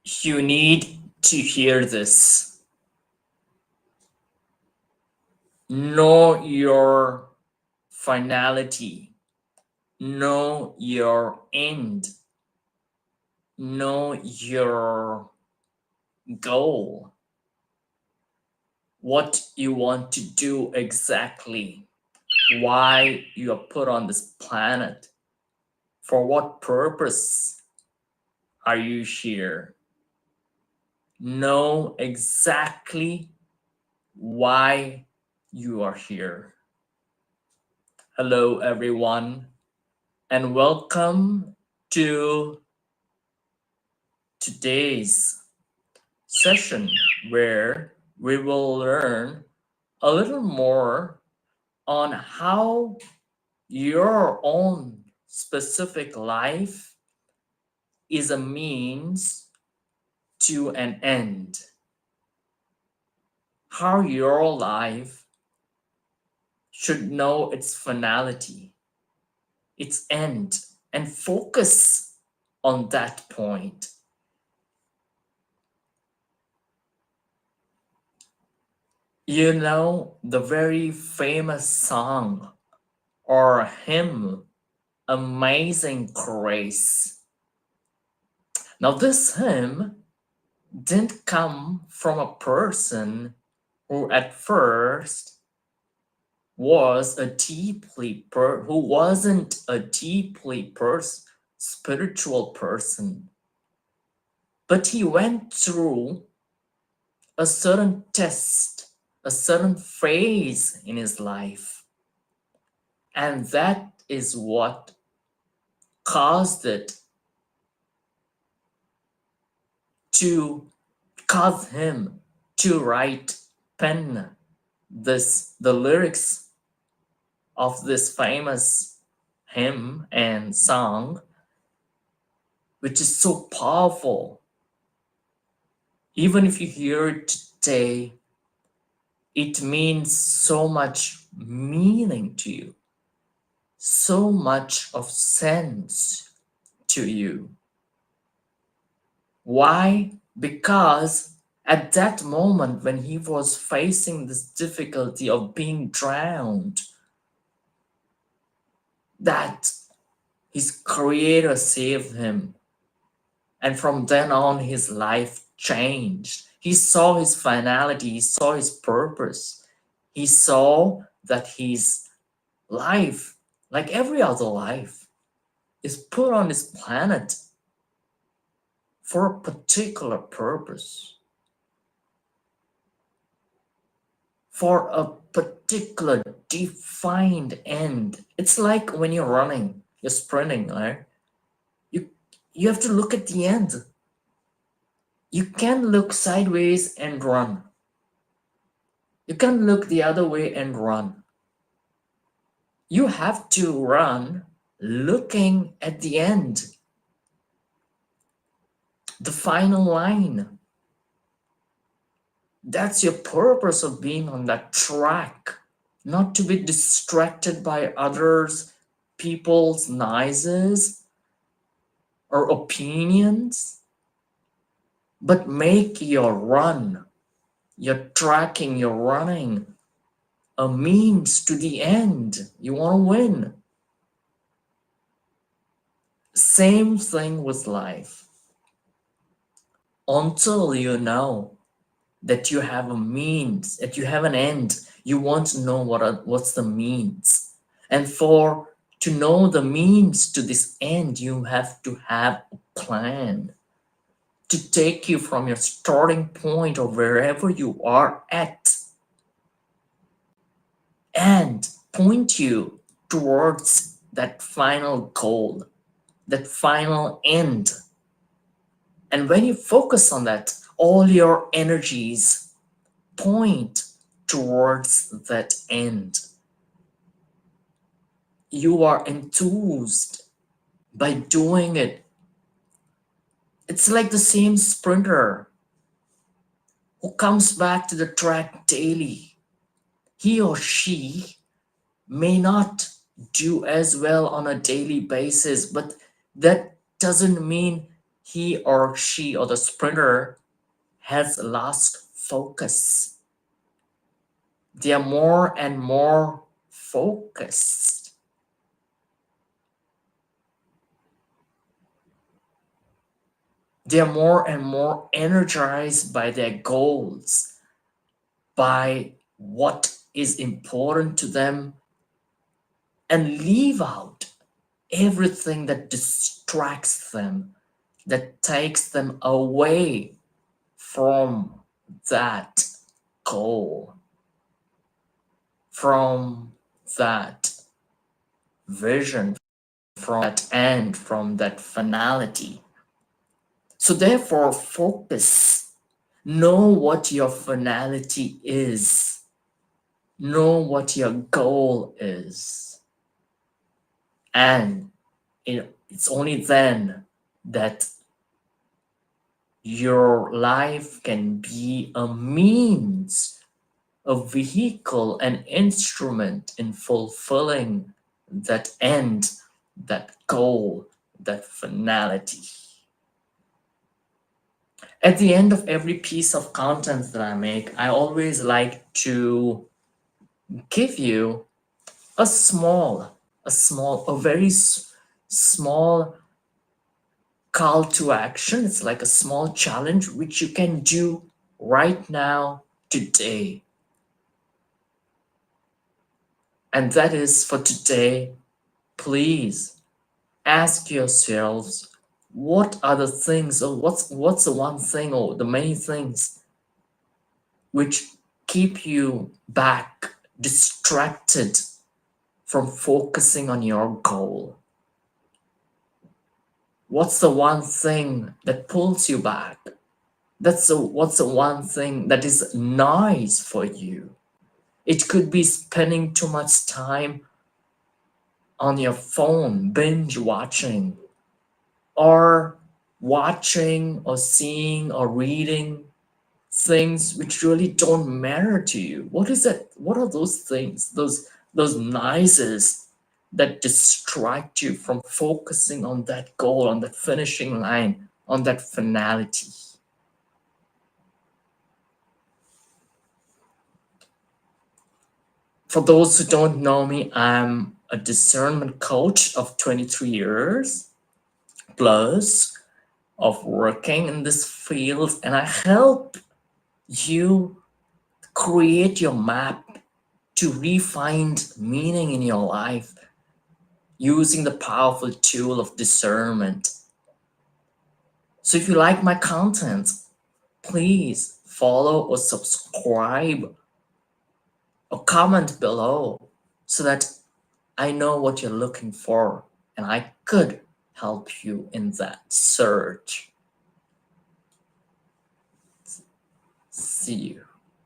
You need to hear this. Know your finality. Know your end. Know your goal. What you want to do exactly. Why you are put on this planet. For what purpose are you here? Know exactly why you are here. Hello, everyone, and welcome to today's session where we will learn a little more on how your own specific life is a means to an end. How your life should know its finality, its end, and focus on that point. You know, the very famous song or hymn, Amazing Grace. Now, this hymn didn't come from a person who at first was a who wasn't a deeply spiritual person, but he went through a certain test, a certain phase in his life, and that is what caused it to cause him to pen the lyrics of this famous hymn and song, which is so powerful. Even if you hear it today, it means so much meaning to you, so much of sense to you. Why? Because at that moment when he was facing this difficulty of being drowned, that his creator saved him. And from then on, his life changed. He saw his finality, he saw his purpose. He saw that his life, like every other life, is put on this planet for a particular purpose, for a particular defined end. It's like when you're running, you're sprinting, right? You have to look at the end. You can't look sideways and run. You can't look the other way and run. You have to run looking at the end, the final line. That's your purpose of being on that track, not to be distracted by others, people's noises or opinions, but make your run, your tracking, your running a means to the end. You want to win. Same thing with life. Until you know that you have a means, that you have an end, you want to know what's the means. And to know the means to this end, you have to have a plan to take you from your starting point or wherever you are at and point you towards that final goal, that final end. And when you focus on that, all your energies point towards that end. You are enthused by doing it. It's like the same sprinter who comes back to the track daily. He or she may not do as well on a daily basis, but that doesn't mean he or she or the sprinter has lost focus. They are more and more focused. They are more and more energized by their goals, by what is important to them, and leave out everything that distracts them, that takes them away from that goal, from that vision, from that end, from that finality. So, therefore, focus. Know what your finality is, know what your goal is. And it's only then that your life can be a means, a vehicle, an instrument in fulfilling that end, that goal, that finality. At the end of every piece of content that I make, I always like to give you a very small call to action. It's like a small challenge which you can do right now, today. And that is for today. Please ask yourselves, what are the things, or what's the one thing or the many things which keep you back, distracted from focusing on your goal? What's the one thing that pulls you back? What's the one thing that is nice for you? It could be spending too much time on your phone, binge watching, or watching or seeing or reading things which really don't matter to you. What is that? What are those things? Those nices that distract you from focusing on that goal, on that finishing line, on that finality. For those who don't know me, I'm a discernment coach of 23 years plus of working in this field, and I help you create your map to refine meaning in your life using the powerful tool of discernment. So if you like my content, please follow or subscribe or comment below so that I know what you're looking for and I could help you in that search. See you.